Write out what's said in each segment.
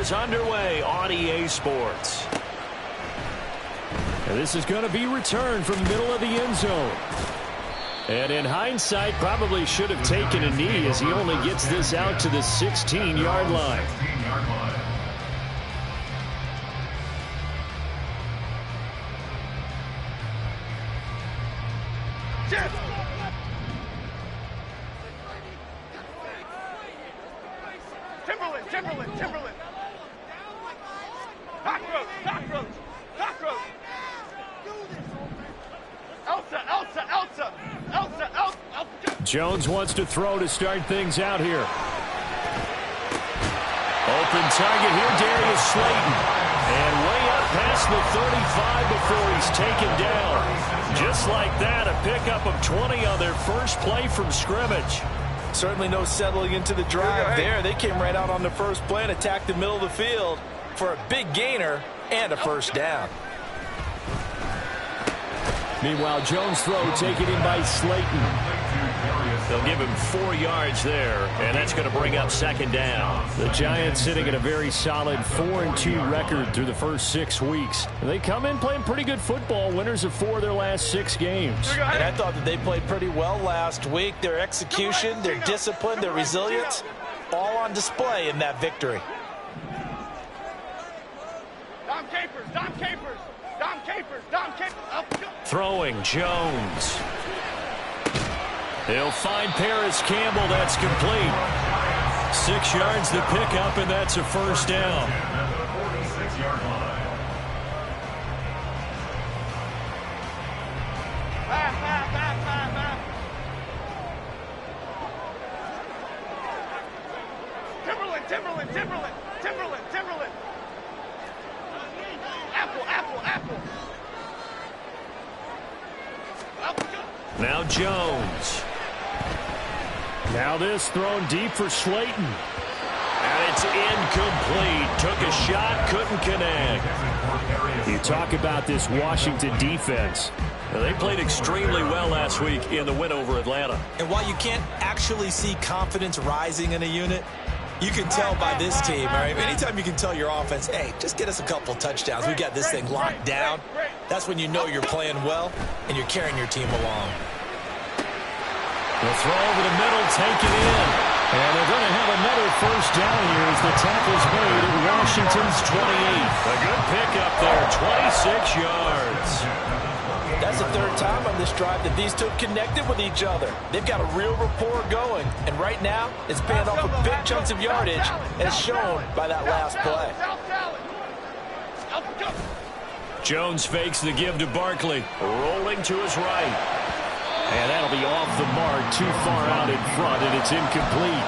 is underway on EA Sports. And this is going to be returned from the middle of the end zone. And in hindsight, probably should have taken a knee as he only gets this out to the 16-yard line. Timberland. Cockroach. Elsa. Jones wants to throw to start things out here. Open target here, Darius Slayton. And way up past the 35 before he's taken down. Just like that, a pickup of 20 on their first play from scrimmage. Certainly no settling into the drive there. They came right out on the first play and attacked the middle of the field for a big gainer and a first down. Meanwhile, Jones' throw taken in by Slayton. They'll give him 4 yards there, and that's going to bring up second down. The Giants sitting at a very solid 4-2 record through the first 6 weeks. They come in playing pretty good football, winners of 4 of their last 6 games. And I thought that they played pretty well last week. Their execution, their discipline, their resilience, all on display in that victory. Dom Capers. Throwing Jones. He'll find Paris Campbell. That's complete. 6 yards the pickup, and that's a first down. Timberland. Apple. Now Jones. Now this thrown deep for Slayton. And it's incomplete. Took a shot, couldn't connect. You talk about this Washington defense. They played extremely well last week in the win over Atlanta. And while you can't actually see confidence rising in a unit, you can tell by this team, all right? Anytime you can tell your offense, hey, just get us a couple touchdowns. We got this thing locked down. That's when you know you're playing well and you're carrying your team along. The throw over the middle, taken in. And they're going to have another first down here as the tackle's made at Washington's 28. A good pickup there, 26 yards. That's the third time on this drive that these two connected with each other. They've got a real rapport going. And right now, it's paying off with big chunks of yardage, as shown by that last play. Jones fakes the give to Barkley. Rolling to his right. And that'll be off the mark, too far out in front, and it's incomplete.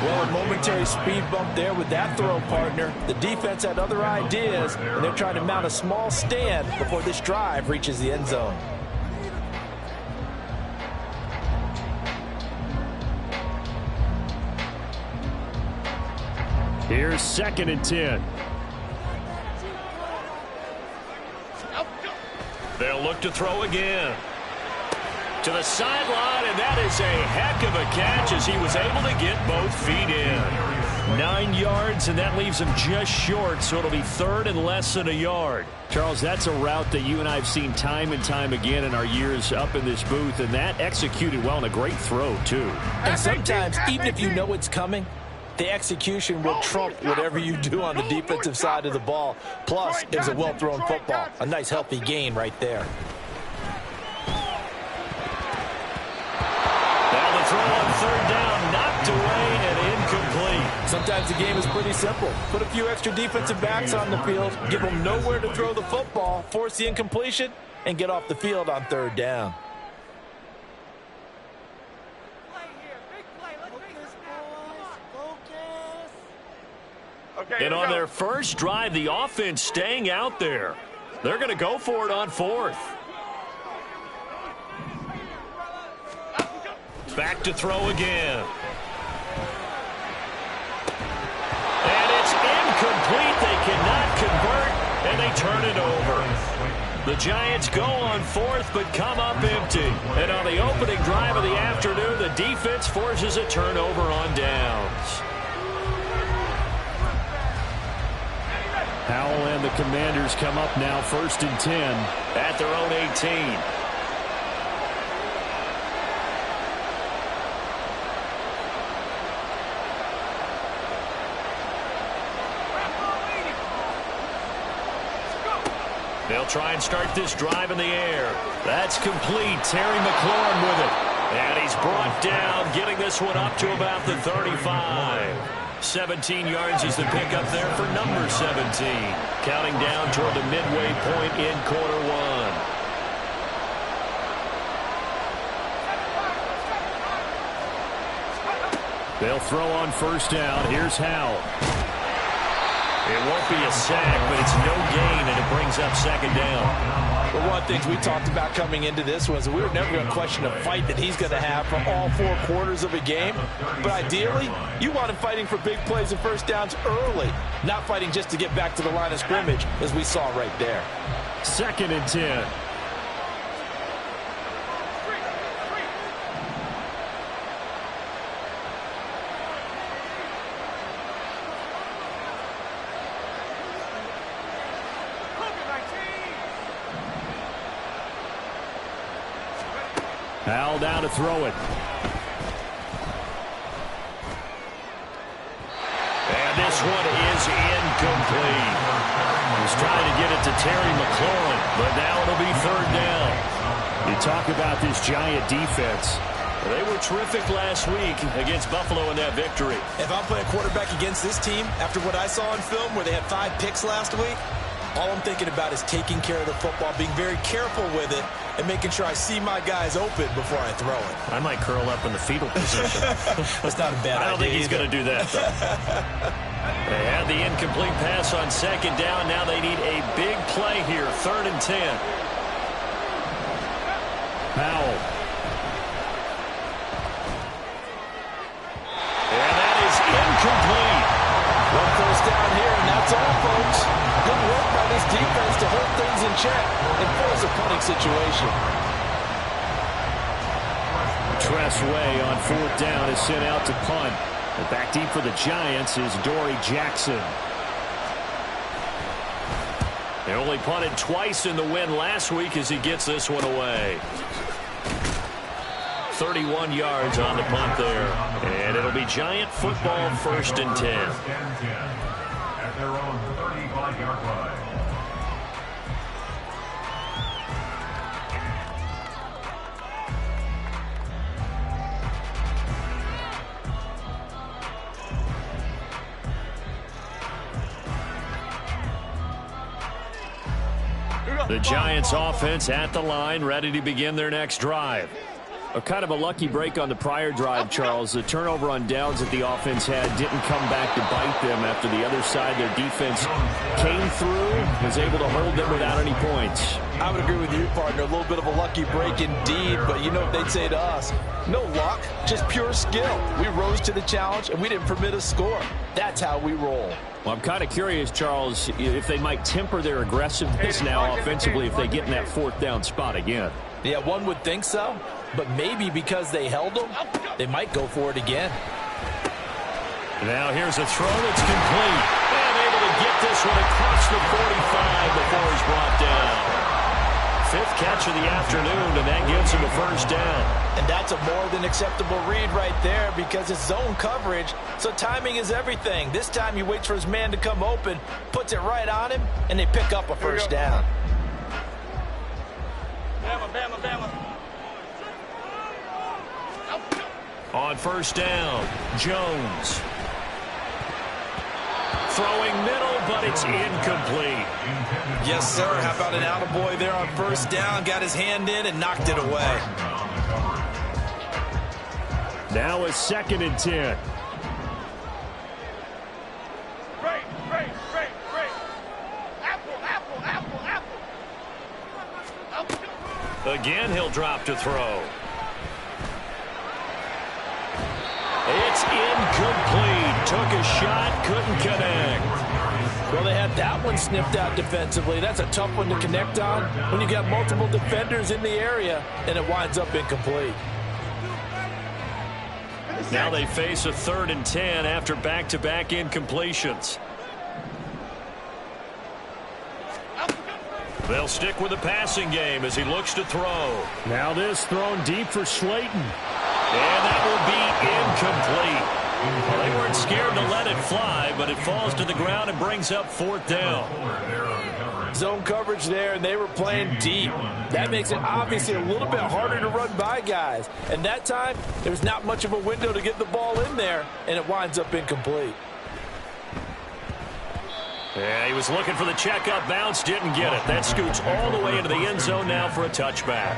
Well, a momentary speed bump there with that throw, partner. The defense had other ideas, and they're trying to mount a small stand before this drive reaches the end zone. Here's 2nd and 10. They'll look to throw again. To the sideline, and that is a heck of a catch as he was able to get both feet in. 9 yards, and that leaves him just short, so it'll be 3rd and less than a yard. Charles, that's a route that you and I have seen time and time again in our years up in this booth, and that executed well and a great throw, too. And sometimes, even if you know it's coming, the execution will trump whatever you do on the defensive side of the ball. Plus, it was a well-thrown football. A nice, healthy gain right there. Throw on 3rd down, knocked away and incomplete. Sometimes the game is pretty simple. Put a few extra defensive backs on the field, give them nowhere to throw the football, force the incompletion, and get off the field on 3rd down. And on their first drive, the offense staying out there. They're going to go for it on 4th. Back to throw again. And it's incomplete. They cannot convert, and they turn it over. The Giants go on 4th, but come up empty. And on the opening drive of the afternoon, the defense forces a turnover on downs. Howell and the Commanders come up now 1st and 10 at their own 18. They'll try and start this drive in the air. That's complete. Terry McLaurin with it. And he's brought down, getting this one up to about the 35. 17 yards is the pickup there for number 17. Counting down toward the midway point in quarter one. They'll throw on 1st down. Here's Howell. It won't be a sack, but it's no gain, and it brings up 2nd down. Well, one of the things we talked about coming into this was we were never going to question a fight that he's going to have for all 4 quarters of a game. But ideally, you want him fighting for big plays and 1st downs early, not fighting just to get back to the line of scrimmage, as we saw right there. 2nd and 10. Howell down to throw it. And this one is incomplete. He's trying to get it to Terry McLaurin, but now it'll be 3rd down. You talk about this Giant defense. They were terrific last week against Buffalo in that victory. If I'm playing quarterback against this team, after what I saw in film where they had 5 picks last week, all I'm thinking about is taking care of the football, being very careful with it, and making sure I see my guys open before I throw it. I might curl up in the fetal position. That's not a bad idea. I don't think he's going to do that, though. They had the incomplete pass on 2nd down. Now they need a big play here, 3rd and 10. Howell. And that is incomplete. 1 first down here, and that's all, folks. Good work by this defense to hold things in check and force a punting situation. Tress Way on 4th down is sent out to punt. And back deep for the Giants is Dory Jackson. They only punted twice in the win last week as he gets this one away. 31 yards on the punt there. And it'll be Giant football 1st and 10. At their own 35-yard line. The Giants offense at the line, ready to begin their next drive. A kind of a lucky break on the prior drive, Charles. The turnover on downs that the offense had didn't come back to bite them after the other side. Their defense came through, was able to hold them without any points. I would agree with you, partner. A little bit of a lucky break indeed, but you know what they'd say to us. No luck, just pure skill. We rose to the challenge, and we didn't permit a score. That's how we roll. Well, I'm kind of curious, Charles, if they might temper their aggressiveness now offensively if they get in that 4th down spot again. Yeah, one would think so, but maybe because they held them, they might go for it again. Now here's a throw that's complete. And able to get this one across the 45 before he's brought down. 5th catch of the afternoon, and that gives him a 1st down. And that's a more than acceptable read right there because it's zone coverage, so timing is everything. This time he waits for his man to come open, puts it right on him, and they pick up a 1st down. Bama, Bama, Bama. On 1st down, Jones. Throwing middle, but it's incomplete. Yes, sir. How about an attaboy there on 1st down? Got his hand in and knocked it away. Now a 2nd and 10. Great, great, great, great. Apple, apple, apple, apple. Again, he'll drop to throw. It's incomplete. Took a shot, couldn't connect. Well, they had that one sniffed out defensively. That's a tough one to connect on when you got multiple defenders in the area, and it winds up incomplete. Now they face a 3rd and 10 after back-to-back incompletions. They'll stick with the passing game as he looks to throw. Now this thrown deep for Slayton. And that will be incomplete. Well, they weren't scared to let it fly, but it falls to the ground and brings up 4th down. Zone coverage there, and they were playing deep. That makes it obviously a little bit harder to run by guys. And that time, there was not much of a window to get the ball in there, and it winds up incomplete. Yeah, he was looking for the checkup bounce, didn't get it. That scoots all the way into the end zone now for a touchback.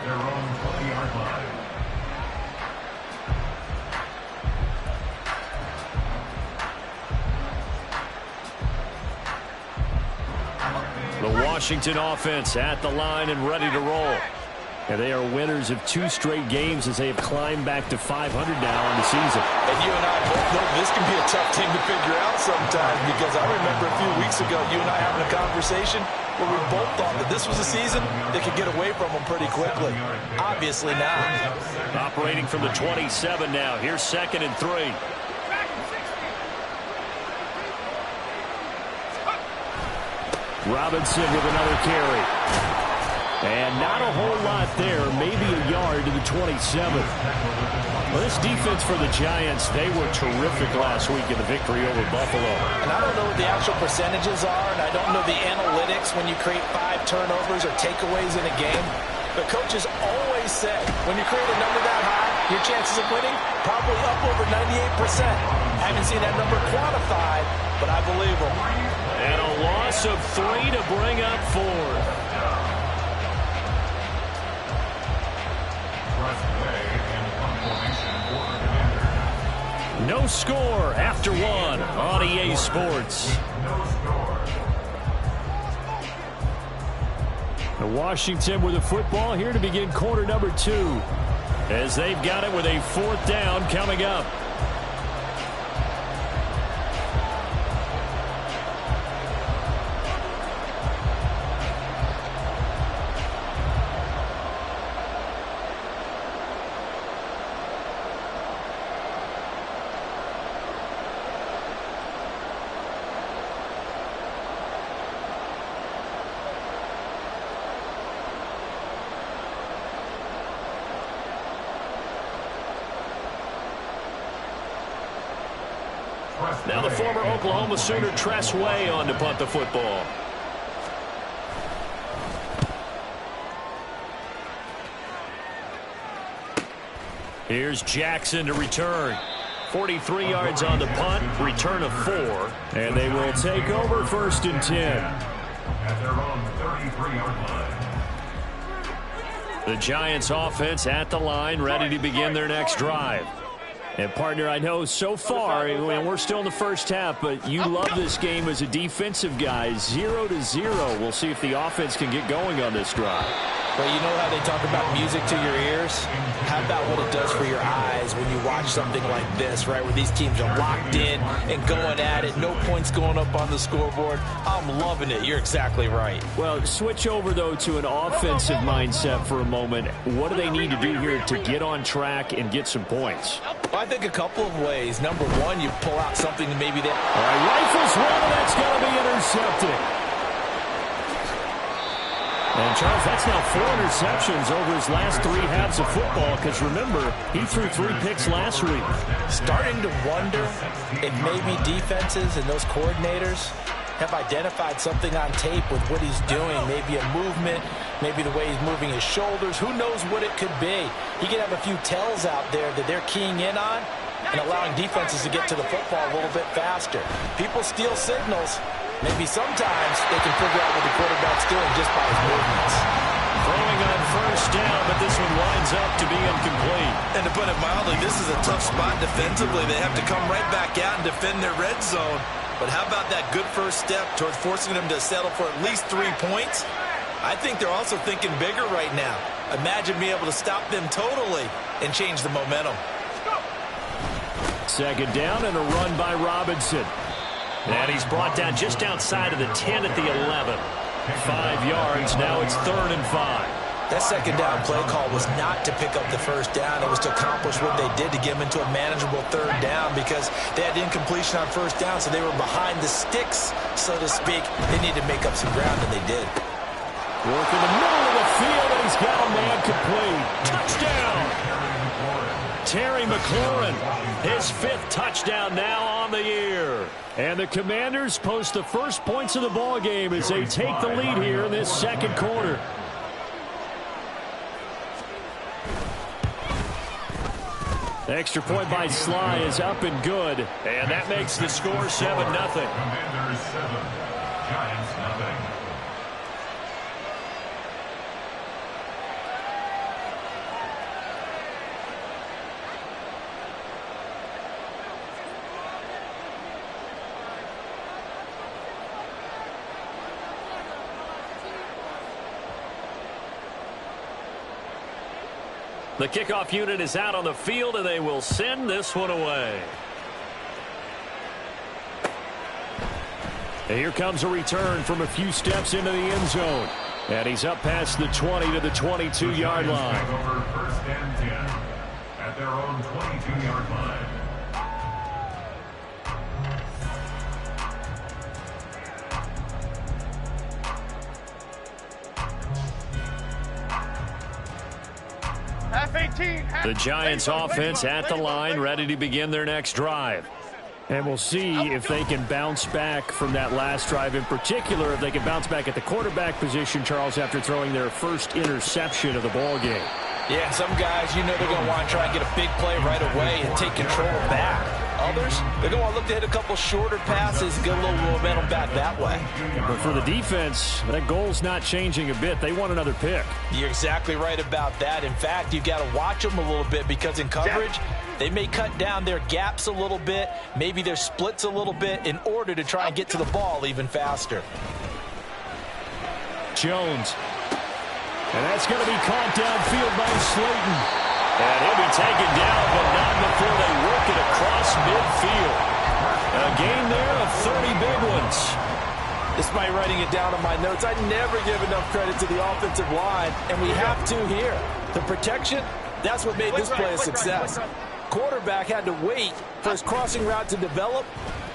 The Washington offense at the line and ready to roll. And they are winners of 2 straight games as they have climbed back to 500 now on the season. And you and I both know this can be a tough thing to figure out sometimes, because I remember a few weeks ago you and I having a conversation where we both thought that this was a season that could get away from them pretty quickly. Obviously not. Operating from the 27 now. Here's 2nd and 3. Robinson with another carry. And not a whole lot there, maybe a yard to the 27. Well, this defense for the Giants, they were terrific last week in the victory over Buffalo. And I don't know what the actual percentages are, and I don't know the analytics when you create 5 turnovers or takeaways in a game. But coaches always say, when you create a number that high, your chances of winning probably up over 98%. Haven't seen that number quantified, but I believe them. And a loss of 3 to bring up 4th. No score after 1 on EA Sports. And Washington with the football here to begin quarter number 2. As they've got it with a 4th down coming up. Now the former Oklahoma Sooner Tress Way on to punt the football. Here's Jackson to return. 43 yards on the punt, return of 4. And they will take over 1st and 10. At their own 33-yard line. The Giants offense at the line, ready to begin their next drive. And, partner, I know so far, and we're still in the first half, but you love this game as a defensive guy. 0-0. We'll see if the offense can get going on this drive. Well, you know how they talk about music to your ears? How about what it does for your eyes when you watch something like this, right, where these teams are locked in and going at it, no points going up on the scoreboard? I'm loving it. You're exactly right. Well, switch over, though, to an offensive mindset for a moment. What do they need to do here to get on track and get some points? Well, I think a couple of ways. Number one, you pull out something that maybe that... All right, rifles one, and that's going to be intercepted. And, Charles, that's now 4 interceptions over his last 3 halves of football, because, remember, he threw 3 picks last week. Starting to wonder if maybe defenses and those coordinators have identified something on tape with what he's doing. Maybe a movement, maybe the way he's moving his shoulders. Who knows what it could be? He could have a few tells out there that they're keying in on and allowing defenses to get to the football a little bit faster. People steal signals. Maybe sometimes they can figure out what the quarterback's doing just by his movements. Throwing on 1st down, but this one winds up to be incomplete. And to put it mildly, this is a tough spot defensively. They have to come right back out and defend their red zone. But how about that good first step towards forcing them to settle for at least 3 points? I think they're also thinking bigger right now. Imagine being able to stop them totally and change the momentum. 2nd down and a run by Robinson. And he's brought down just outside of the 10 at the 11. 5 yards. Now it's 3rd and 5. That 2nd down play call was not to pick up the 1st down. It was to accomplish what they did to get them into a manageable 3rd down, because they had incompletion on 1st down, so they were behind the sticks, so to speak. They needed to make up some ground, and they did. Working the middle of the field, and he's got a man complete. Touchdown! Terry McLaurin, his 5th touchdown now on the year. And the Commanders post the first points of the ball game as they take the lead here in this second quarter. Extra point by Sly is up and good. And that makes the score 7-0. Commanders 7, Giants nothing. The kickoff unit is out on the field, and they will send this one away. And here comes a return from a few steps into the end zone. And he's up past the 20 to the 22-yard line. Over 1st and 10 at their own 22-yard line. The Giants offense at the line, ready to begin their next drive. And we'll see if they can bounce back from that last drive, in particular if they can bounce back at the quarterback position, Charles, after throwing their first interception of the ball game. Yeah, some guys, you know they're going to want to try and get a big play right away and take control back. Others, they're going to want to look to hit a couple shorter passes, get a little momentum back that way. But for the defense, that goal's not changing a bit. They want another pick. You're exactly right about that. In fact, you've got to watch them a little bit because in coverage, they may cut down their gaps a little bit, maybe their splits a little bit in order to try and get to the ball even faster. Jones. And that's going to be caught downfield by Slayton. And he'll be taken down, but not before they work it across midfield. A gain there of 30 big ones. Despite writing it down on my notes, I never give enough credit to the offensive line, and we have to here. The protection, that's what made this play a success. Quarterback had to wait for his crossing route to develop,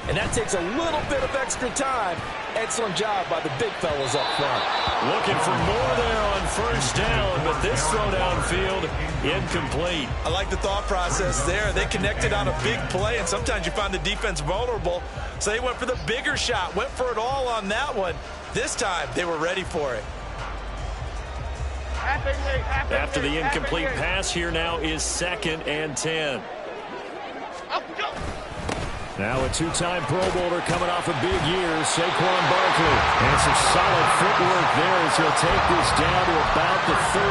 and that takes a little bit of extra time. Excellent job by the big fellas up front. Looking for more there on 1st down, but this throw downfield incomplete. I like the thought process there. They connected on a big play, and sometimes you find the defense vulnerable. So they went for the bigger shot, went for it all on that one. This time, they were ready for it. After the incomplete pass, here now is 2nd and 10. Now a 2-time Pro Bowler coming off a big year, Saquon Barkley. And some solid footwork there as he'll take this down to about the 38.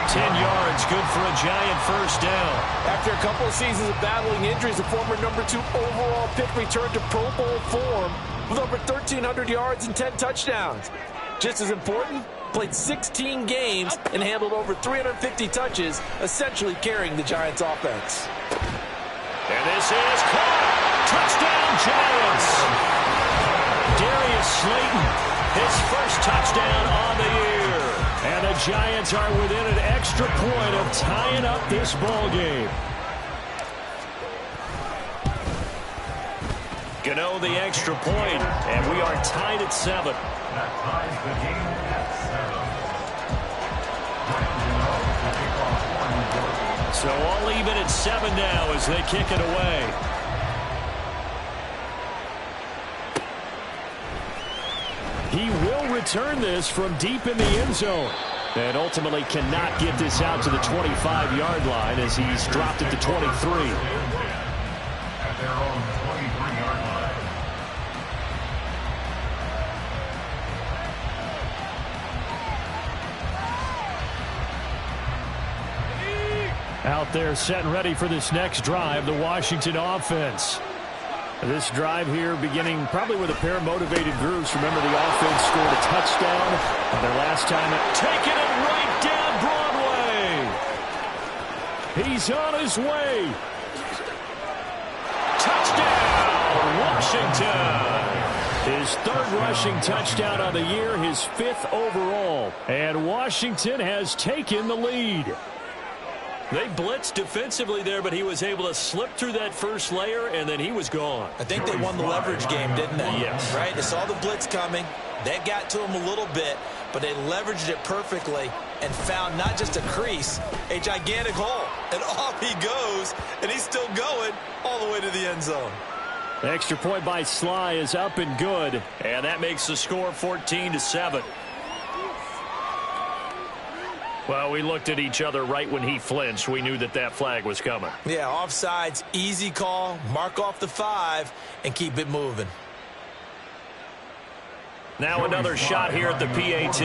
10 yards, good for a Giant 1st down. After a couple of seasons of battling injuries, the former #2 overall pick returned to Pro Bowl form with over 1,300 yards and 10 touchdowns. Just as important, played 16 games and handled over 350 touches, essentially carrying the Giants offense. And this is caught. Touchdown, Giants. Darius Slayton, his 1st touchdown on the year. And the Giants are within an extra point of tying up this ball game. Gano the extra point, and we are tied at 7. That ties the game at 7. So all even at 7 now as they kick it away. He will return this from deep in the end zone. And ultimately cannot get this out to the 25-yard line as he's dropped it to 23. At their own 23-yard line. Out there set and ready for this next drive, the Washington offense. This drive here beginning probably with a pair of motivated groups. Remember, the offense scored a touchdown on their last time. Taking it right down Broadway. He's on his way. Touchdown, Washington. His 3rd rushing touchdown on the year, his 5th overall. And Washington has taken the lead. They blitzed defensively there, but he was able to slip through that first layer, and then he was gone. I think they won the leverage game, didn't they? Yes. Right? They saw the blitz coming. That got to him a little bit, but they leveraged it perfectly and found not just a crease, a gigantic hole. And off he goes, and he's still going all the way to the end zone. The extra point by Sly is up and good. And that makes the score 14-7. Well, we looked at each other right when he flinched. We knew that that flag was coming. Yeah, offsides, easy call. Mark off the 5 and keep it moving. Now another shot here at the PAT.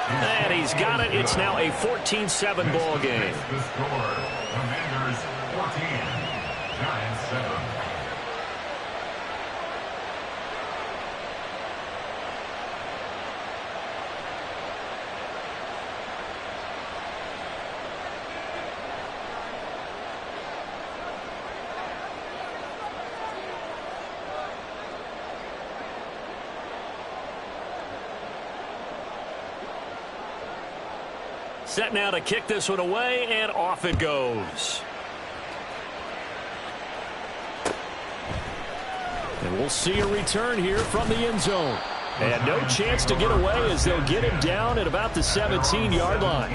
And he's got it. It's now a 14-7 ball game. The score, Commanders 14, Giants 7. Set now to kick this one away, and off it goes. And we'll see a return here from the end zone. And no chance to get away as they'll get him down at about the 17-yard line.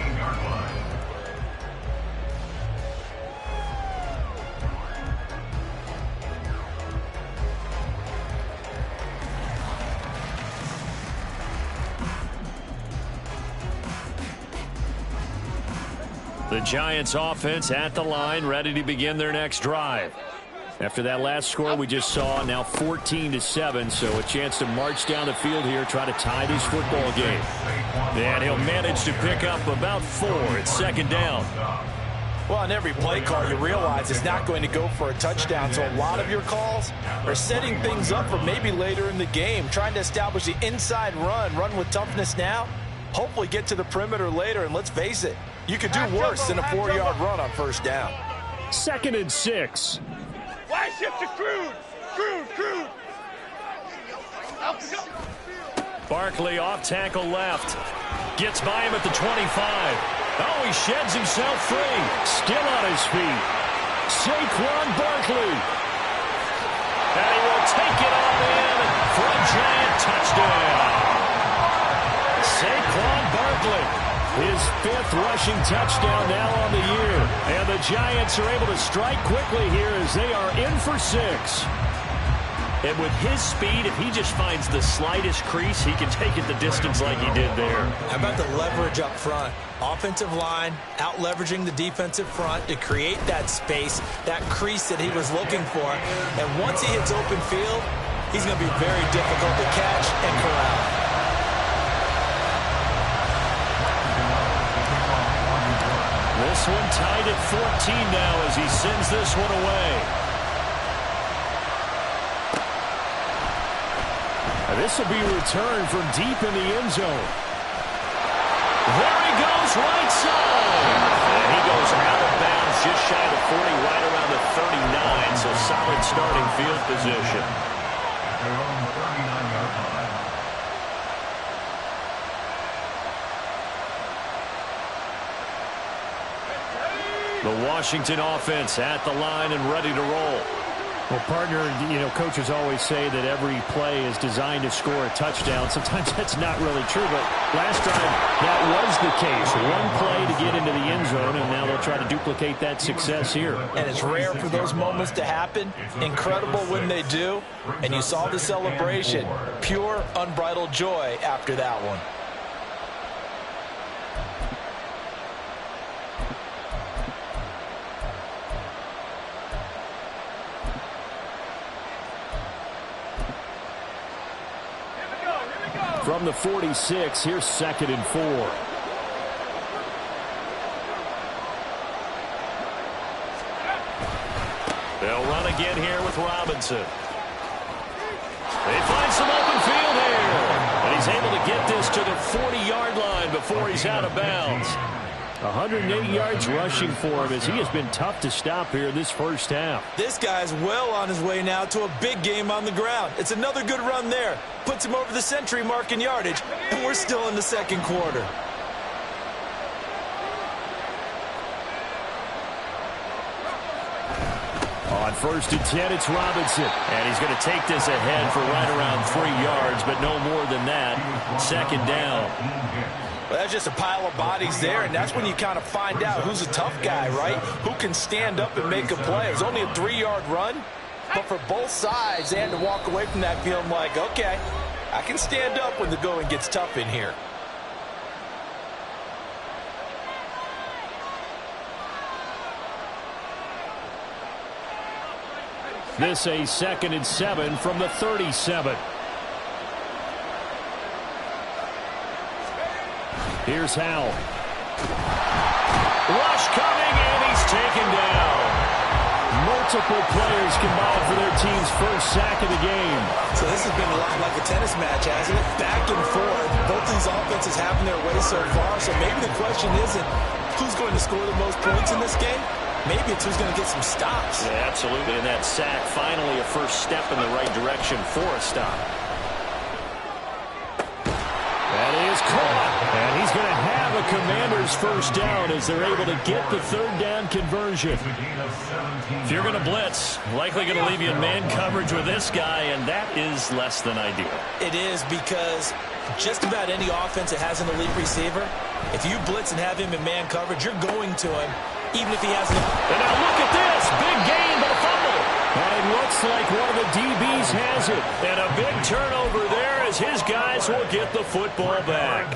The Giants offense at the line, ready to begin their next drive. After that last score we just saw, now 14-7, so a chance to march down the field here, try to tie this football game. And he'll manage to pick up about 4. It's second down. Well, on every play call, you realize it's not going to go for a touchdown, so a lot of your calls are setting things up for maybe later in the game, trying to establish the inside run with toughness now, hopefully get to the perimeter later, and let's face it, you could do worse than a 4-yard run on first down. 2nd and 6. Wide shift to Cruz. Cruz. Barkley off tackle left. Gets by him at the 25. Oh, he sheds himself free. Still on his feet. Saquon Barkley. And he will take it all in for a Giant touchdown. Saquon Barkley. His 5th rushing touchdown now on the year. And the Giants are able to strike quickly here as they are in for 6. And with his speed, if he just finds the slightest crease, he can take it the distance like he did there. How about the leverage up front? Offensive line out leveraging the defensive front to create that space, that crease that he was looking for. And once he hits open field, he's going to be very difficult to catch and corral. This one tied at 14 now as he sends this one away. And this will be returned from deep in the end zone. There he goes, right side. And he goes out of bounds just shy of the 40, right around the 39, so solid starting field position. At their own 39-yard line. The Washington offense at the line and ready to roll. Well, partner, coaches always say that every play is designed to score a touchdown. Sometimes that's not really true, but last drive that was the case. One play to get into the end zone, and now they'll try to duplicate that success here. And it's rare for those moments to happen. Incredible when they do. And you saw the celebration. Pure, unbridled joy after that one. From the 46, here's 2nd and 4. They'll run again here with Robinson. They find some open field here. And he's able to get this to the 40-yard line before he's out of bounds. 108 yards rushing for him as he has been tough to stop here this first half. This guy's well on his way now to a big game on the ground. It's another good run there. Puts him over the century mark in yardage, and we're still in the second quarter. Oh, On 1st and 10, it's Robinson. And he's going to take this ahead for right around 3 yards, but no more than that. 2nd down. Well, that's just a pile of bodies there, and that's when you kind of find out who's a tough guy, right? Who can stand up and make a play. It was only a 3-yard run, but for both sides, they had to walk away from that feeling like, okay, I can stand up when the going gets tough in here. This a 2nd and 7 from the 37. Here's Howell. Rush coming, and he's taken down. Multiple players combined for their team's first sack of the game. So this has been a lot like a tennis match, hasn't it? Back and forth. Both these offenses having their way so far. So maybe the question isn't who's going to score the most points in this game. Maybe it's who's going to get some stops. Yeah, absolutely. And that sack, finally a first step in the right direction for a stop. That is caught. And he's going to have a Commander's first down as they're able to get the 3rd down conversion. If you're going to blitz, likely going to leave you in man coverage with this guy, and that is less than ideal. It is, because just about any offense that has an elite receiver, if you blitz and have him in man coverage, you're going to him, even if he has no. And now look at this. Big gain, but a fumble. And it looks like one of the DBs has it. And a big turnover there as his guys will get the football back.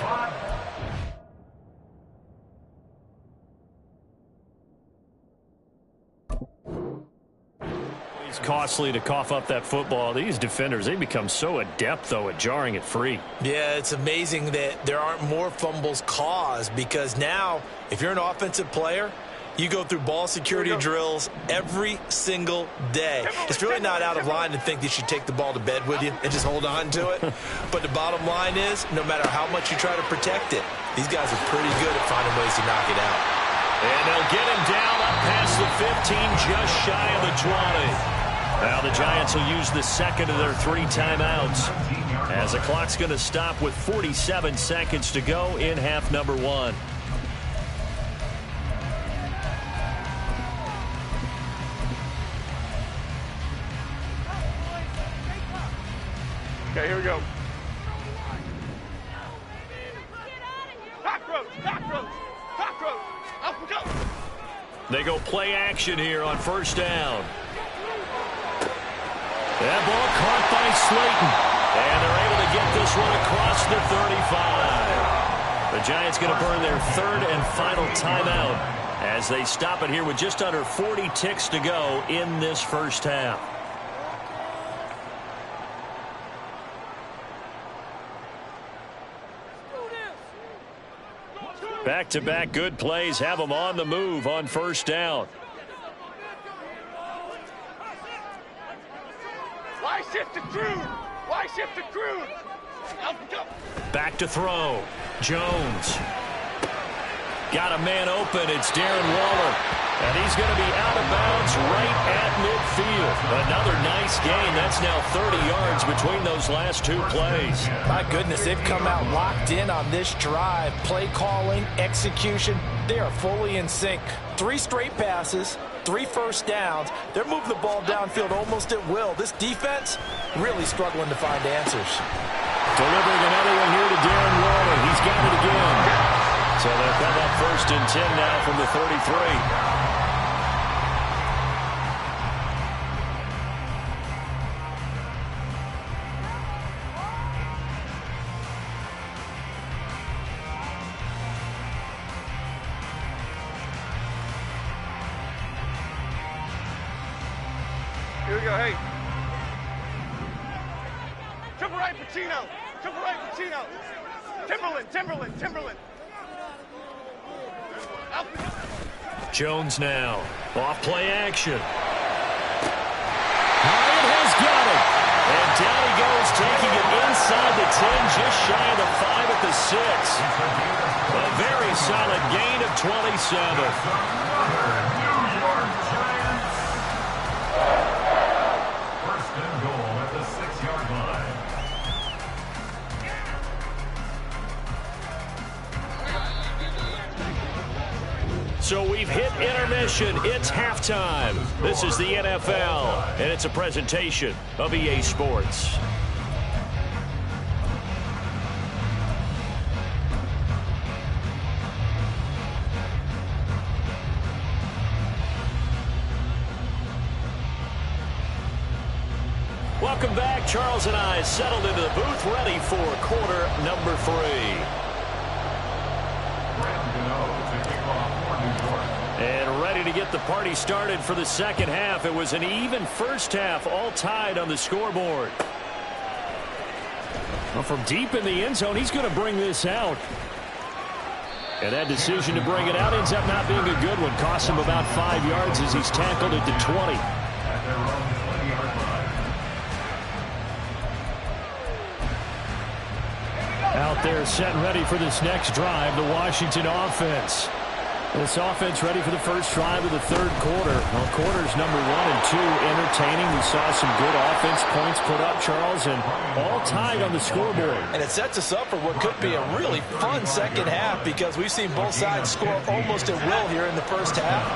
It's costly to cough up that football. These defenders, they become so adept, though, at jarring it free. Yeah, it's amazing that there aren't more fumbles caused, because now, if you're an offensive player, you go through ball security drills every single day. It's really not out of line to think that you should take the ball to bed with you and just hold on to it. But the bottom line is, no matter how much you try to protect it, these guys are pretty good at finding ways to knock it out. And they'll get him down up past the 15, just shy of the 20. Now the Giants will use the 2nd of their 3 timeouts, as the clock's going to stop with 47 seconds to go in half number 1. Okay, here we go. Cockroach, cockroach, cockroach. Up we go. They go play action here on 1st down. That ball caught by Slayton. And they're able to get this one across the 35. The Giants going to burn their 3rd and final timeout as they stop it here with just under 40 ticks to go in this first half. Back-to-back good plays have them on the move on 1st down. Why shift to Crude? Why shift to Crude? Up we go. Back to throw. Jones. Got a man open. It's Darren Waller. And he's going to be out of bounds right at midfield. Another nice gain. That's now 30 yards between those last 2 plays. My goodness, they've come out locked in on this drive. Play calling, execution, they are fully in sync. 3 straight passes, 3 first downs. They're moving the ball downfield almost at will. This defense really struggling to find answers. Delivering another one here to Darren Waller. He's got it again. So they'll come up 1st and 10 now from the 33. Here we go, hey. Triple right, Pacino. Triple right, Pacino. Timberland. Out we go. Jones now. Off play action. Hyatt has got it. And down he goes, taking it inside the 10, just shy of the 5 at the 6. A very solid gain of 27. So we We've hit intermission. It's halftime. This is the NFL, and it's a presentation of EA Sports. Welcome back. Charles and I settled into the booth, ready for quarter number 3. And ready to get the party started for the second half. It was an even first half, all tied on the scoreboard. Well, from deep in the end zone, he's going to bring this out. And that decision to bring it out ends up not being a good one. Cost him about 5 yards as he's tackled at the 20. Out there set and ready for this next drive, the Washington offense. This offense ready for the first drive of the third quarter. Well, quarters number 1 and 2 entertaining. We saw some good offense points put up, Charles, and all tied on the scoreboard. And it sets us up for what could be a really fun second half because we've seen both sides score almost at will here in the first half.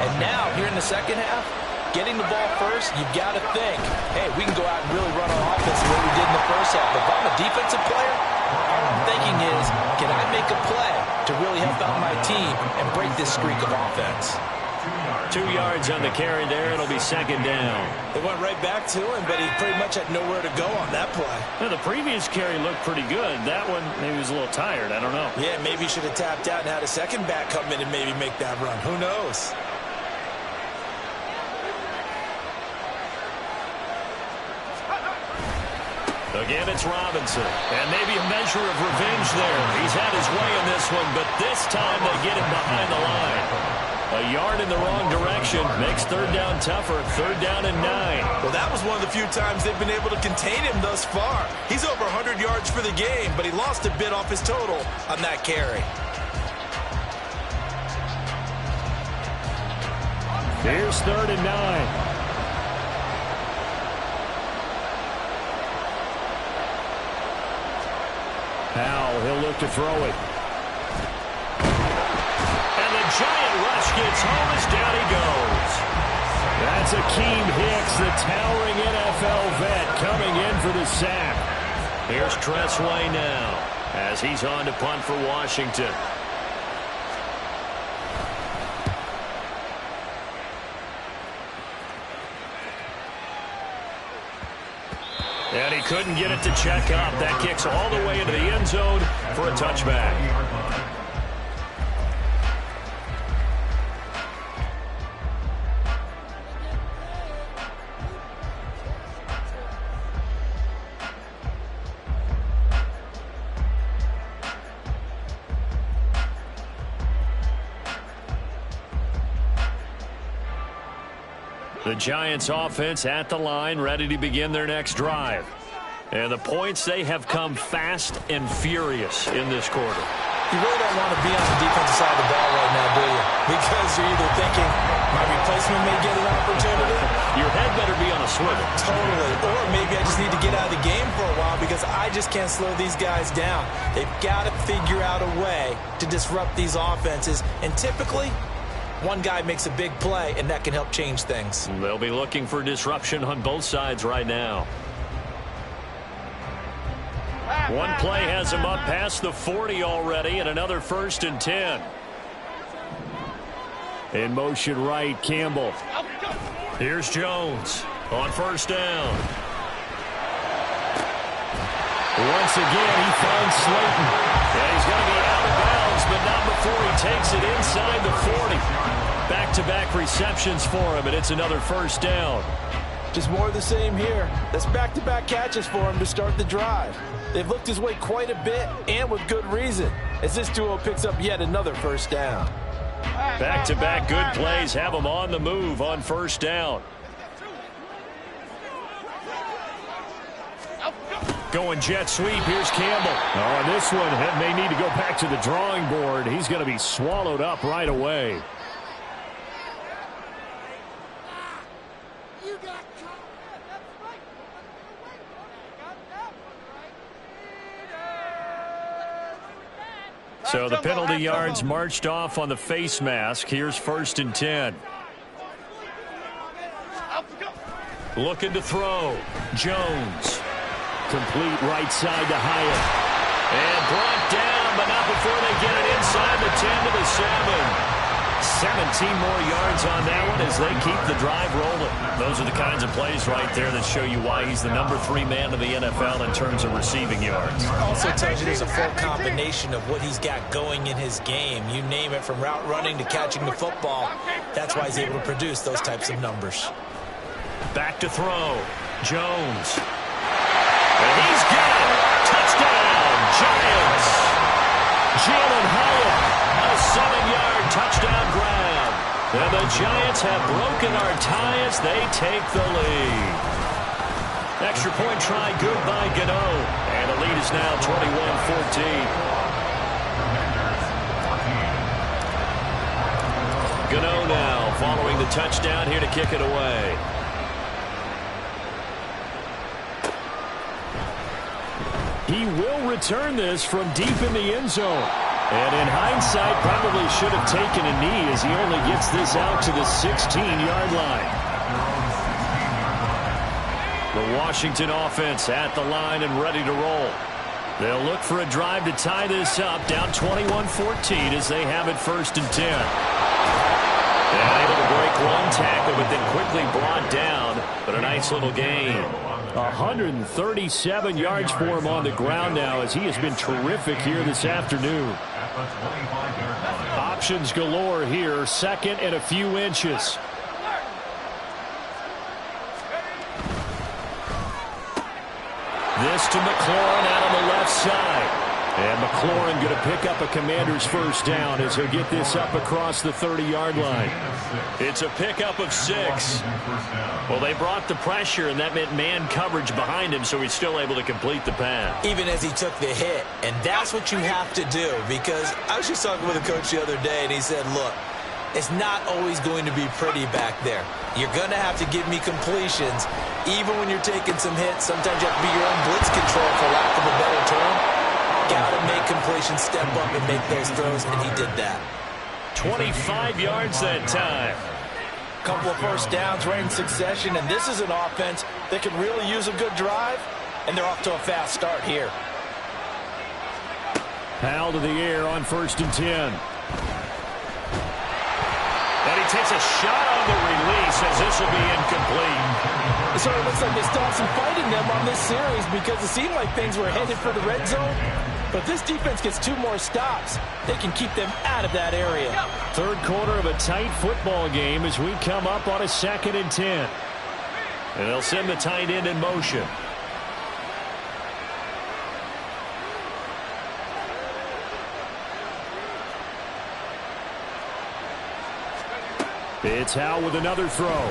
And now, here in the second half, getting the ball first, you've got to think, hey, we can go out and really run our offense the way we did in the first half. If I'm a defensive player, all I'm thinking is, can I make a play to really help out my team and break this streak of offense? 2 yards on the carry there. It'll be second down. They went right back to him, but he pretty much had nowhere to go on that play. Now, the previous carry looked pretty good. That one, maybe he was a little tired. I don't know. Yeah, maybe he should have tapped out and had a second back come in and maybe make that run. Who knows? Again, it's Robinson. And maybe a measure of revenge there. He's had his way in this one, but this time they get him behind the line. A yard in the wrong direction makes third down tougher. Third down and 9. Well, that was one of the few times they've been able to contain him thus far. He's over 100 yards for the game, but he lost a bit off his total on that carry. Here's third and 9. Now he'll look to throw it. And the giant rush gets home as down he goes. That's Akeem Hicks, the towering NFL vet, coming in for the sack. Here's Tressway now as he's on to punt for Washington. And he couldn't get it to check up. That kicks all the way into the end zone for a touchback. The Giants offense at the line, ready to begin their next drive. And the points, they have come fast and furious in this quarter. You really don't want to be on the defensive side of the ball right now, do you? Because you're either thinking, my replacement may get an opportunity. Your head better be on a swivel. Totally. Or maybe I just need to get out of the game for a while because I just can't slow these guys down. They've got to figure out a way to disrupt these offenses. And typically, one guy makes a big play, and that can help change things. They'll be looking for disruption on both sides right now. One play has him up past the 40 already, and another 1st and 10. In motion right, Campbell. Here's Jones on 1st down. Once again, he finds Slayton. And he's going to be out of bounds, but not before he takes it inside the 40. Back-to-back receptions for him, and it's another 1st down. Just more of the same here. That's back-to-back catches for him to start the drive. They've looked his way quite a bit, and with good reason, as this duo picks up yet another 1st down. Back-to-back good plays have him on the move on 1st down. Going jet sweep. Here's Campbell. Oh, this one may need to go back to the drawing board. He's going to be swallowed up right away. So the penalty yards marched off on the face mask. Here's 1st and 10. Looking to throw. Jones. Complete right side to Hyatt. And brought down, but not before they get it inside the 10 to the 7. 17 more yards on that one as they keep the drive rolling. Those are the kinds of plays right there that show you why he's the number 3 man in the NFL in terms of receiving yards. Also tells you there's a full combination of what he's got going in his game. You name it, from route running to catching the football. That's why he's able to produce those types of numbers. Back to throw. Jones. And he's got it. Touchdown, Giants. Jalen Hyatt, a 7-yard touchdown grab. And the Giants have broken our tie as they take the lead. Extra point try good by Gano. And the lead is now 21-14. Gano now following the touchdown here to kick it away. He will return this from deep in the end zone. And in hindsight, probably should have taken a knee as he only gets this out to the 16-yard line. The Washington offense at the line and ready to roll. They'll look for a drive to tie this up, down 21-14 as they have it 1st and 10. And able to break one tackle, but then quickly brought down. But a nice little gain. 137 yards for him on the ground now as he has been terrific here this afternoon. Options galore here, 2nd and a few inches. This to McLaurin out on the left side. And McLaurin going to pick up a Commander's 1st down as he'll get this up across the 30-yard line. It's a pickup of 6. Well, they brought the pressure, and that meant man coverage behind him, so he's still able to complete the pass. Even as he took the hit. And that's what you have to do, because I was just talking with a coach the other day, and he said, look, it's not always going to be pretty back there. You're going to have to give me completions. Even when you're taking some hits, sometimes you have to be your own blitz control, for lack of a better term. Got to make completions, step up and make those throws, and he did that. 25 yards that time. Couple of 1st downs right in succession, and this is an offense that can really use a good drive, and they're off to a fast start here. Powell to the air on 1st and 10. And he takes a shot on the release as this will be incomplete. So it looks like they still have some fight in them on this series, because it seemed like things were headed for the red zone. But this defense gets 2 more stops. They can keep them out of that area. 3rd quarter of a tight football game as we come up on a 2nd and 10. And they'll send the tight end in motion. It's Howe with another throw.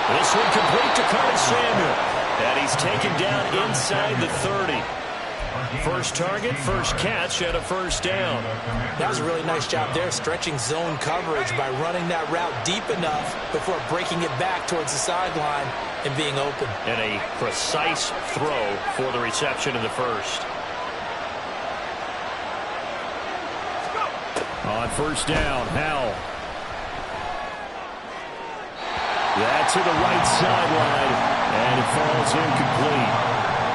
This one complete to Curtis Samuel. And he's taken down inside the 30. 1st target, 1st catch, and a 1st down. That was a really nice job there, stretching zone coverage by running that route deep enough before breaking it back towards the sideline and being open. And a precise throw for the reception in the 1st. On 1st down, Howell. That's to the right sideline, and it falls incomplete.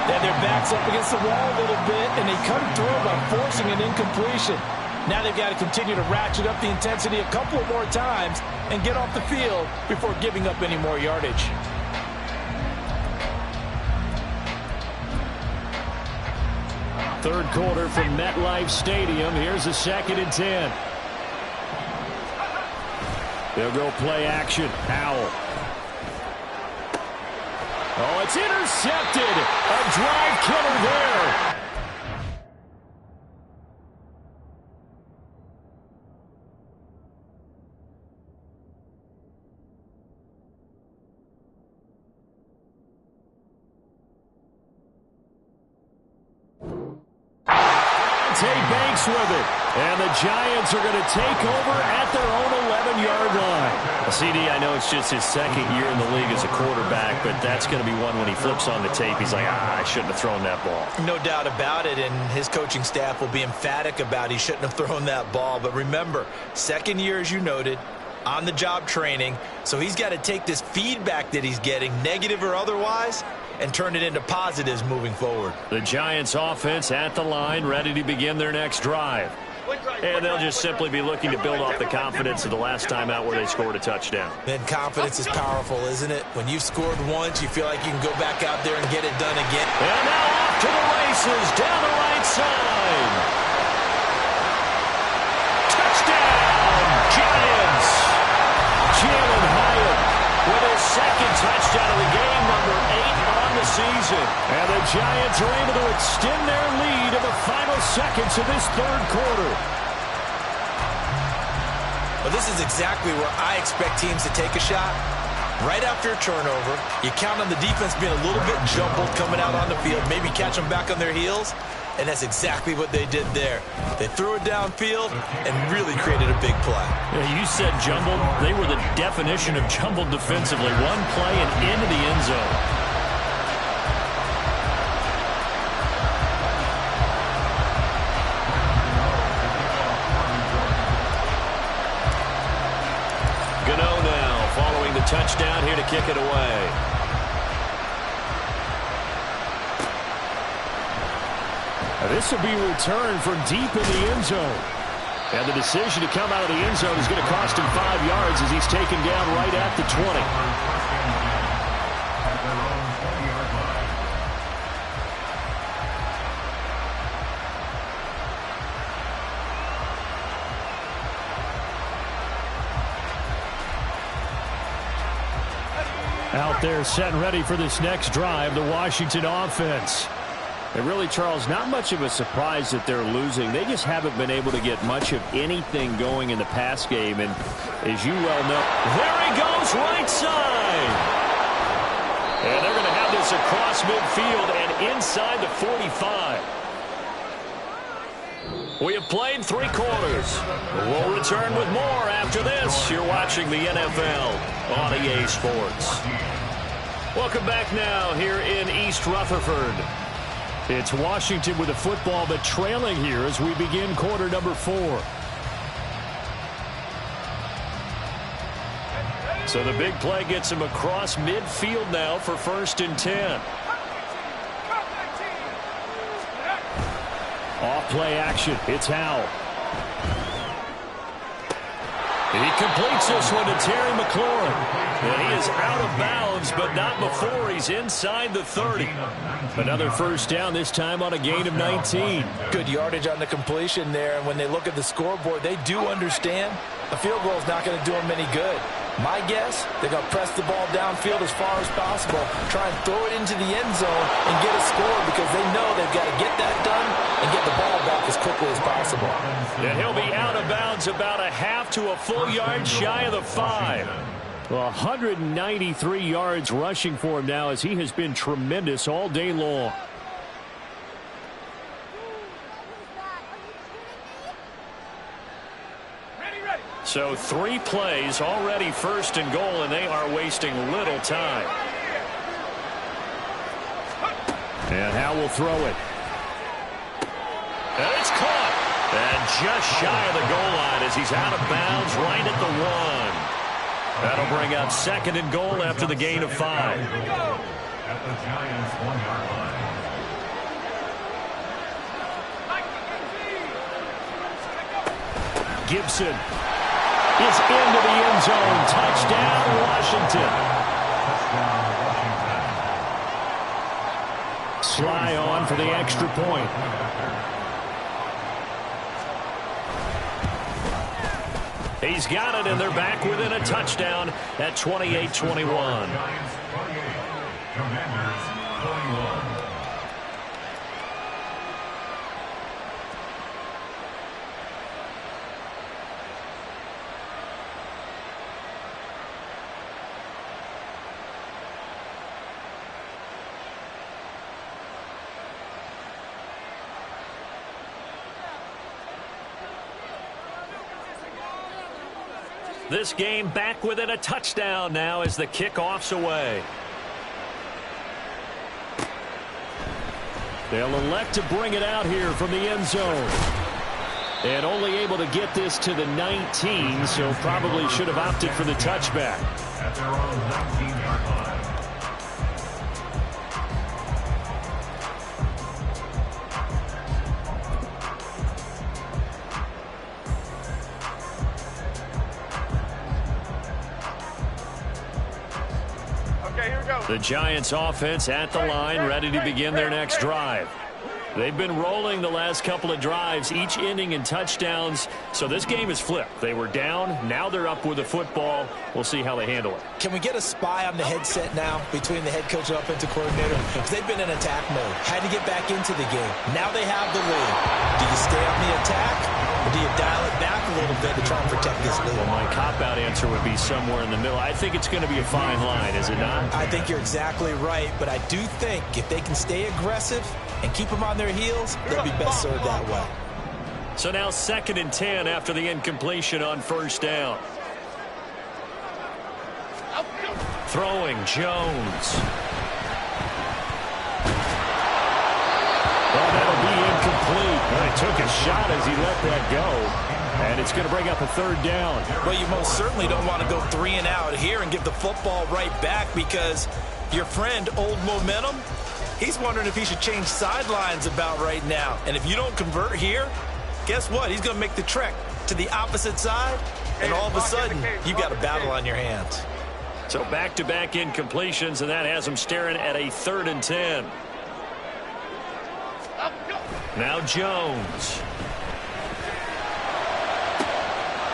And their back's up against the wall a little bit, and they come through by forcing an incompletion. Now they've got to continue to ratchet up the intensity a couple of more times and get off the field before giving up any more yardage. Third quarter from MetLife Stadium. Here's a 2nd and 10. They'll go play action. Howell. Oh, it's intercepted. A drive killer there. Banks with it. And the Giants are going to take over at their own 11-yard line. Well, CD, I know it's just his second year in the league as a quarterback, but that's going to be one when he flips on the tape. He's like, I shouldn't have thrown that ball. No doubt about it, and his coaching staff will be emphatic about he shouldn't have thrown that ball. But remember, second year, as you noted, on-the-job training, so he's got to take this feedback that he's getting, negative or otherwise, and turn it into positives moving forward. The Giants offense at the line, ready to begin their next drive. And they'll just simply be looking to build off the confidence of the last time out where they scored a touchdown. Then confidence is powerful, isn't it? When you've scored once, you feel like you can go back out there and get it done again. And now off to the races down the right side. Touchdown, Giants. Jalen Hyatt with his second touchdown of the game, number 8 on the season. And the Giants are able to extend their lead in the final seconds of this third quarter. Well, this is exactly where I expect teams to take a shot. Right after a turnover, you count on the defense being a little bit jumbled coming out on the field, maybe catch them back on their heels, and that's exactly what they did there. They threw it downfield and really created a big play. Yeah, you said jumbled. They were the definition of jumbled defensively. One play and into the end zone. Gano now following the touchdown here to kick it away. This will be returned from deep in the end zone. And the decision to come out of the end zone is going to cost him 5 yards as he's taken down right at the 20. Out there set and ready for this next drive, the Washington offense. And really, Charles, not much of a surprise that they're losing. They just haven't been able to get much of anything going in the pass game. And as you well know, there he goes right side. And they're going to have this across midfield and inside the 45. We have played 3 quarters. We'll return with more after this. You're watching the NFL on EA Sports. Welcome back now here in East Rutherford. It's Washington with the football, but trailing here as we begin quarter number 4. So the big play gets him across midfield now for 1st and 10. Off-play action. It's Howell. He completes this one to Terry McLaurin. And he is out of bounds, but not before he's inside the 30. Another 1st down, this time on a gain of 19. Good yardage on the completion there, and when they look at the scoreboard, they do understand a field goal is not going to do them any good. My guess, they're going to press the ball downfield as far as possible, try and throw it into the end zone and get a score because they know they've got to get that done and get the ball back as quickly as possible. And he'll be out of bounds about a half to a full yard shy of the 5. Well, 193 yards rushing for him now as he has been tremendous all day long. So 3 plays already 1st and goal, and they are wasting little time. And Howell will throw it. And it's caught. And just shy of the goal line as he's out of bounds right at the 1. That'll bring up 2nd and goal after the gain of 5. At the Giants' 1-yard line. Gibson is into the end zone. Touchdown, Washington. Sly on for the extra point. He's got it, and they're back within a touchdown at 28-21. Giants 28, Commanders 21. This game back within a touchdown now as the kickoff's away. They'll elect to bring it out here from the end zone. And only able to get this to the 19, so probably should have opted for the touchback. At their own 19-yard line. Okay, here we go. The Giants offense at the line, ready to begin their next drive. They've been rolling the last couple of drives, each ending in touchdowns, so this game is flipped. They were down, now they're up with the football. We'll see how they handle it. Can we get a spy on the headset now between the head coach and offensive coordinator? Because they've been in attack mode, had to get back into the game. Now they have the lead. Do you stay on the attack, or do you dial it back a little bit to try and protect this lead? Well, my cop-out answer would be somewhere in the middle. I think it's going to be a fine line, is it not? I think you're exactly right, but I do think if they can stay aggressive and keep them on their heels, they'll be best served that way. So now 2nd and 10 after the incompletion on first down. Throwing Jones. Well, that'll be incomplete. Well, he took a shot as he let that go. And it's going to bring up a 3rd down. Well, you most certainly don't want to go 3 and out here and give the football right back because your friend, Old Momentum, he's wondering if he should change sidelines about right now. And if you don't convert here, guess what? He's going to make the trek to the opposite side, and all of a sudden, you've got a battle on your hands. So back-to-back incompletions, and that has him staring at a 3rd and 10. Now Jones.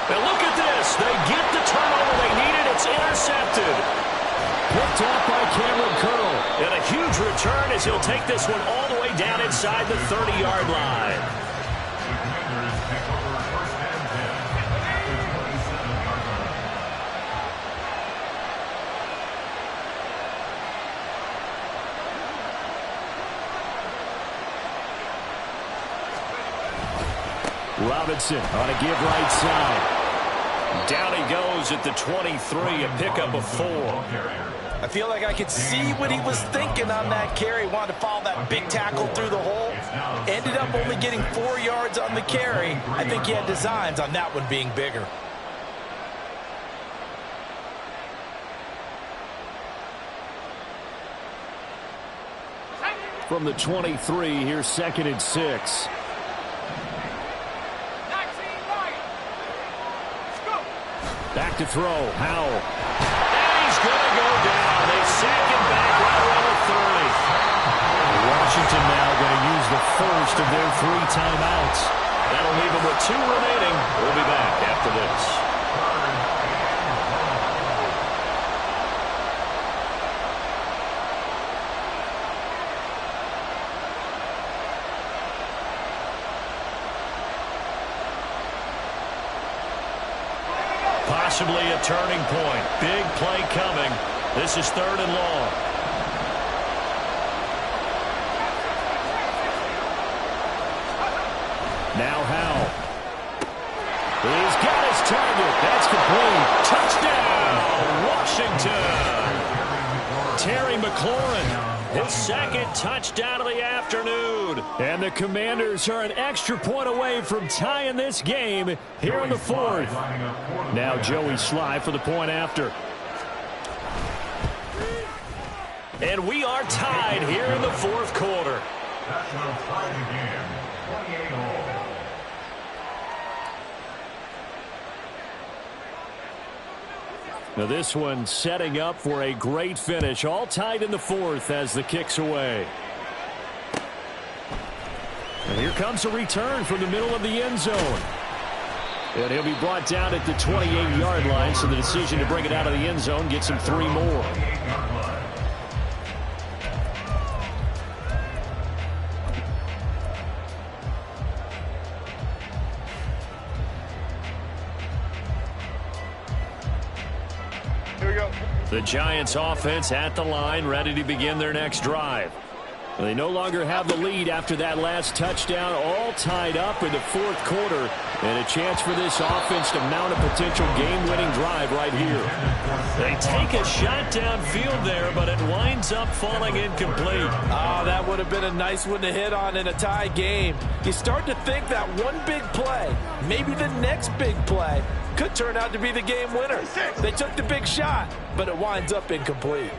Now look at this. They get the turnover they needed. It's intercepted. Picked off by Cameron Curl. And a huge return as he'll take this one all the way down inside the 30-yard line. The Commanders take over 1st and 10 at their 27-yard line. Robinson on a give right side. Down he goes at the 23, a pickup of 4. I feel like I could see what he was thinking on that carry. Wanted to follow that big tackle through the hole. Ended up only getting 4 yards on the carry. I think he had designs on that one being bigger. From the 23, here's 2nd and 6. Back to throw. Howell. And he's going to go down. They sack him back right around the 30. Washington now going to use the first of their 3 timeouts. That'll leave them with 2 remaining. We'll be back after this. Possibly a turning point. Big play coming. This is 3rd and long. Now Howell. He's got his target. That's complete. Touchdown, Washington. Terry McLaurin. His 2nd touchdown of the afternoon. And the Commanders are an extra point away from tying this game here in the 4th. Now Joey Sly for the point after. And we are tied here in the 4th quarter. That's when it's tied again. 28-all. Now this one setting up for a great finish. All tied in the 4th as the kick's away. And here comes a return from the middle of the end zone. And he'll be brought down at the 28-yard line, so the decision to bring it out of the end zone gets him 3 more. Here we go. The Giants offense at the line, ready to begin their next drive. They no longer have the lead after that last touchdown, all tied up in the fourth quarter, and a chance for this offense to mount a potential game-winning drive right here. They take a shot downfield there, but it winds up falling incomplete. Oh, that would have been a nice one to hit on in a tie game. You start to think that one big play, maybe the next big play, could turn out to be the game winner. They took the big shot, but it winds up incomplete.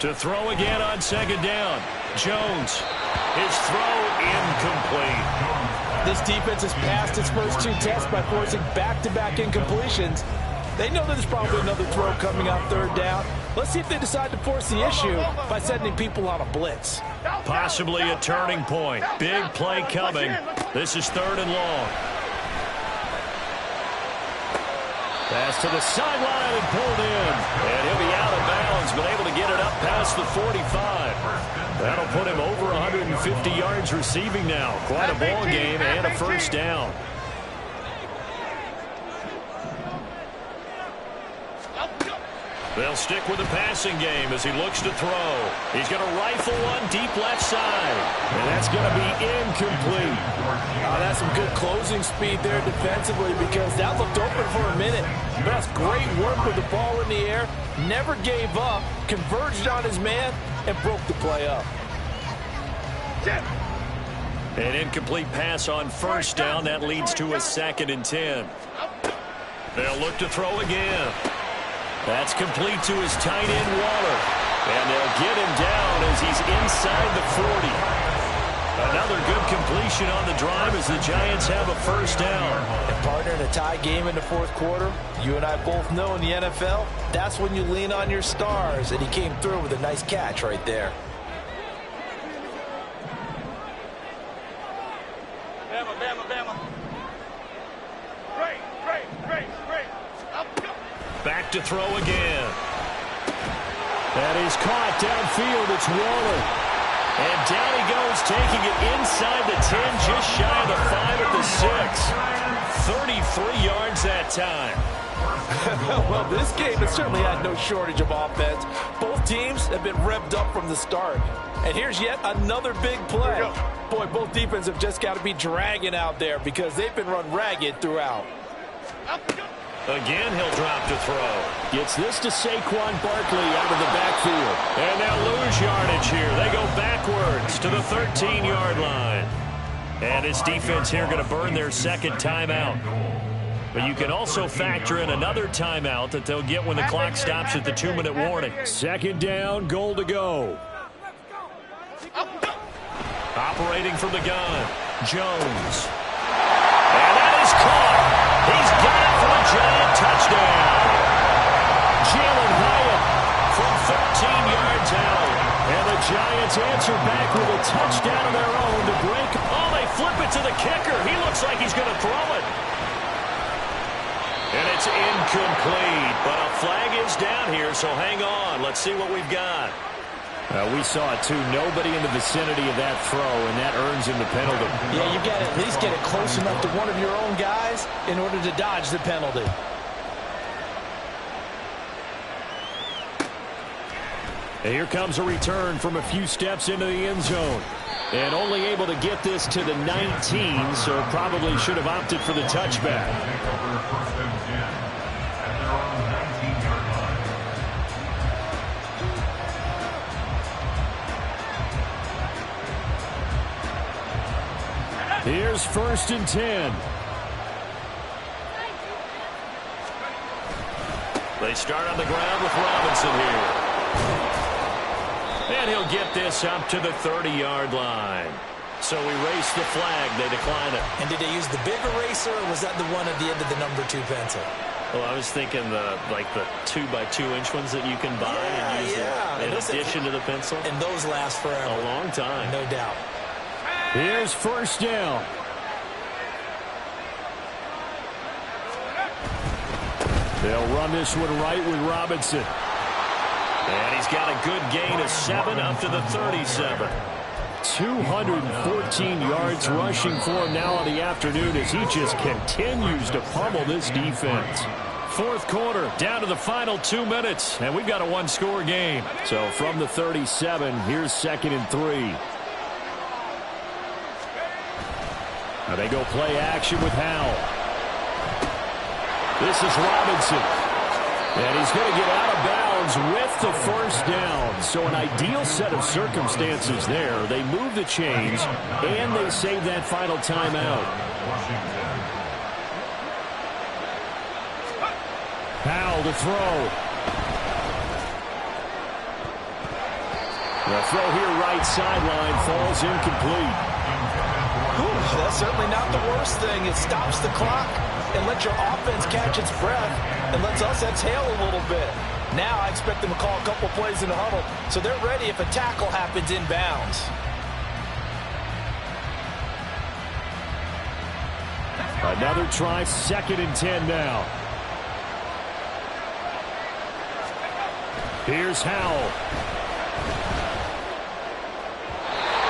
To throw again on second down. Jones. His throw incomplete. This defense has passed its first two tests by forcing back-to-back incompletions. They know there's probably another throw coming on third down. Let's see if they decide to force the issue by sending people on a blitz. Possibly a turning point. Big play coming. This is third and long. Pass to the sideline and pulled in. And he'll be out of bounds, but able to get it up past the 45. That'll put him over 150 yards receiving now. Quite a ball game and a first down. They'll stick with the passing game as he looks to throw. He's going to rifle one deep left side. And that's going to be incomplete. That's some good closing speed there defensively because that looked open for a minute. But that's great work with the ball in the air. Never gave up, converged on his man, and broke the play up. An incomplete pass on first down. That leads to a 2nd and 10. They'll look to throw again. That's complete to his tight end, Waller. And they'll get him down as he's inside the 40. Another good completion on the drive as the Giants have a first down. And partner, in a tie game in the fourth quarter, you and I both know in the NFL, that's when you lean on your stars. And he came through with a nice catch right there. Bama, Bama, Bama. Great. Back to throw again. That is caught downfield. It's Waller. And down he goes, taking it inside the 10, just shy of the 5 at the 6. 33 yards that time. Well, this game has certainly had no shortage of offense. Both teams have been revved up from the start. And here's yet another big play. Boy, both defenses have just got to be dragging out there because they've been run ragged throughout. Again, he'll drop to throw. Gets this to Saquon Barkley out of the backfield. And they'll lose yardage here. They go backwards to the 13-yard line. And his defense here going to burn their second timeout. But you can also factor in another timeout that they'll get when the clock stops at the 2-minute warning. Second down, goal to go. Operating from the gun, Jones. And that is caught. He's got it for a giant touchdown. Jalen Hyatt from 13 yards out. And the Giants answer back with a touchdown of their own to break. Oh, they flip it to the kicker. He looks like he's going to throw it. And it's incomplete. But a flag is down here, so hang on. Let's see what we've got. We saw it, too. Nobody in the vicinity of that throw, and that earns him the penalty. Yeah, you got to at least get it close enough to one of your own guys in order to dodge the penalty. And here comes a return from a few steps into the end zone. And only able to get this to the 19, so probably should have opted for the touchback. Here's 1st and 10. They start on the ground with Robinson here. And he'll get this up to the 30-yard line. So erase the flag. They decline it. And did they use the big eraser, or was that the one at the end of the number 2 pencil? Well, I was thinking the 2x2-inch ones that you can buy and use in addition to the pencil. And those last forever. A long time. No doubt. Here's 1st down. They'll run this one right with Robinson. And he's got a good gain of 7 up to the 37. 214 yards rushing for him now in the afternoon as he just continues to pummel this defense. fourth quarter, down to the final 2 minutes, and we've got a one-score game. So from the 37, here's 2nd and 3. Now they go play action with Howell. This is Robinson. And he's going to get out of bounds with the first down. So an ideal set of circumstances there. They move the chains, and they save that final timeout. Howell to throw. The throw here right sideline falls incomplete. Ooh, that's certainly not the worst thing. It stops the clock and lets your offense catch its breath and lets us exhale a little bit. Now I expect them to call a couple plays in the huddle so they're ready if a tackle happens inbounds. Another try, 2nd and 10 now. Here's Howell.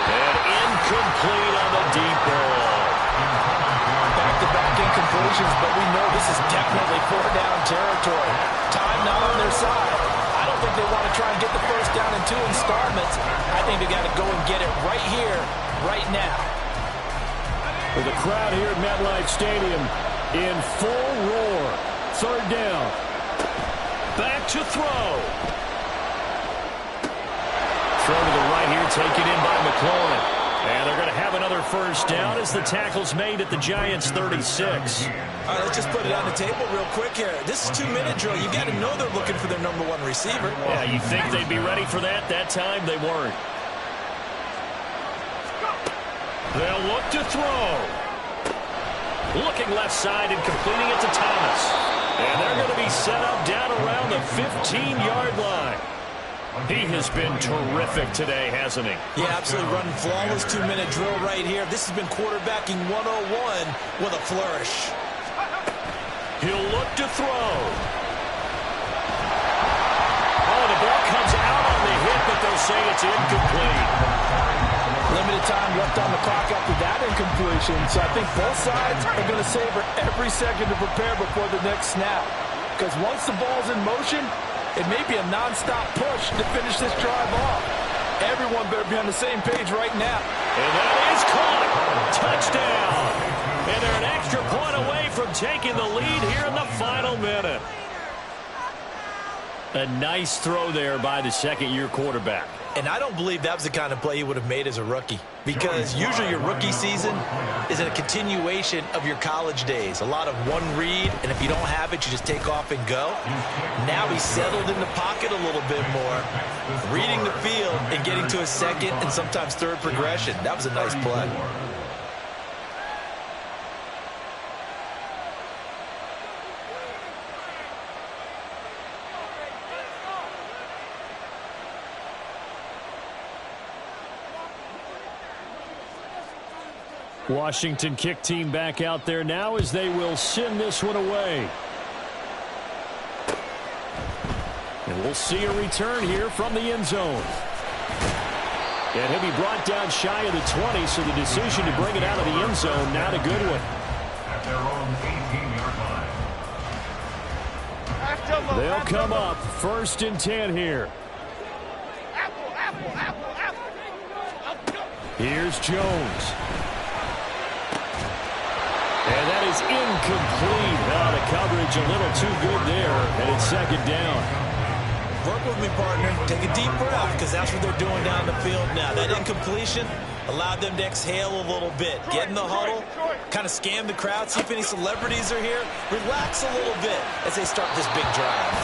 And incomplete on the deep ball. Back-to-back incompletions, but we know this is definitely 4-down territory. Time not on their side. I don't think they want to try and get the first down in 2 installments. I think they got to go and get it right here, right now. For the crowd here at MetLife Stadium in full roar. 3rd down. Back to throw. Throw to the right here, taken in by McLaurin. And they're going to have another first down as the tackle's made at the Giants' 36. All right, let's just put it on the table real quick here. This is 2-minute drill. You got to know they're looking for their number 1 receiver. Yeah, you think they'd be ready for that? That time they weren't. They'll look to throw. Looking left side and completing it to Thomas. And they're going to be set up down around the 15-yard line. He has been terrific today, hasn't he? Yeah, absolutely running flawless 2-minute drill right here. This has been quarterbacking 101 with a flourish. He'll look to throw. Oh, the ball comes out on the hit, but they'll say it's incomplete. Limited time left on the clock after that incompletion, so I think both sides are going to savor every second to prepare before the next snap. Because once the ball's in motion, it may be a non-stop push to finish this drive off. Everyone better be on the same page right now. And that is caught. Touchdown. And they're an extra point away from taking the lead here in the final minute. A nice throw there by the second-year quarterback. And I don't believe that was the kind of play he would have made as a rookie. Because usually your rookie season is a continuation of your college days. A lot of one read, and if you don't have it, you just take off and go. Now he's settled in the pocket a little bit more, reading the field and getting to a second and sometimes third progression. That was a nice play. Washington kick team back out there now as they will send this one away. And we'll see a return here from the end zone. And he'll be brought down shy of the 20, so the decision to bring it out of the end zone, not a good one. At their own 18-yard line. They'll come up 1st and 10 here. Here's Jones. And that is incomplete. Oh, the coverage a little too good there, and it's 2nd down. Work with me, partner. Take a deep breath, because that's what they're doing down the field now. That incompletion allowed them to exhale a little bit. Get in the huddle, kind of scan the crowd, see if any celebrities are here. Relax a little bit as they start this big drive.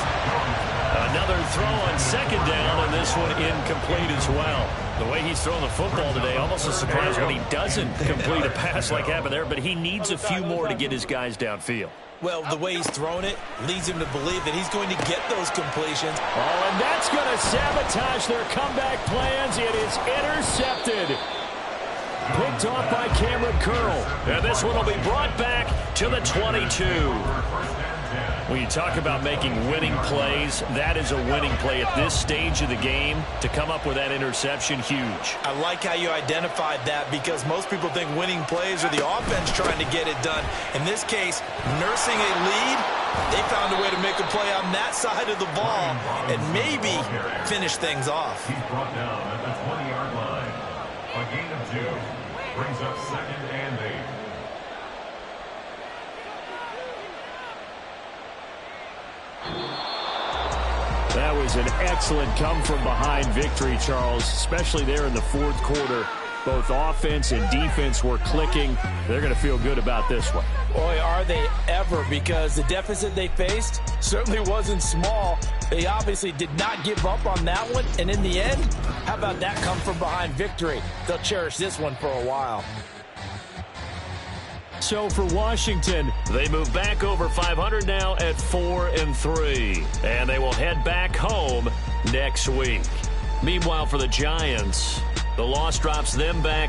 Another throw on 2nd down, and this one incomplete as well. The way he's throwing the football today, almost a surprise when he doesn't complete a pass like happened there, but he needs a few more to get his guys downfield. Well, the way he's thrown it leads him to believe that he's going to get those completions. Oh, and that's going to sabotage their comeback plans. It is intercepted. Picked off by Cameron Curl. And this one will be brought back to the 22. When you talk about making winning plays, that is a winning play at this stage of the game. To come up with that interception, huge. I like how you identified that, because most people think winning plays are the offense trying to get it done. In this case, nursing a lead They found a way to make a play on that side of the ball and maybe finish things off. He's brought down at the 20-yard line. A gain of 2 brings up 2nd and 8. That was an excellent come-from-behind victory, Charles, especially there in the fourth quarter. Both offense and defense were clicking. They're going to feel good about this one. Boy, are they ever, because the deficit they faced certainly wasn't small. They obviously did not give up on that one, and in the end, how about that come-from-behind victory? They'll cherish this one for a while. So for Washington, they move back over 500 now at 4-3, and they will head back home next week. Meanwhile, for the Giants, the loss drops them back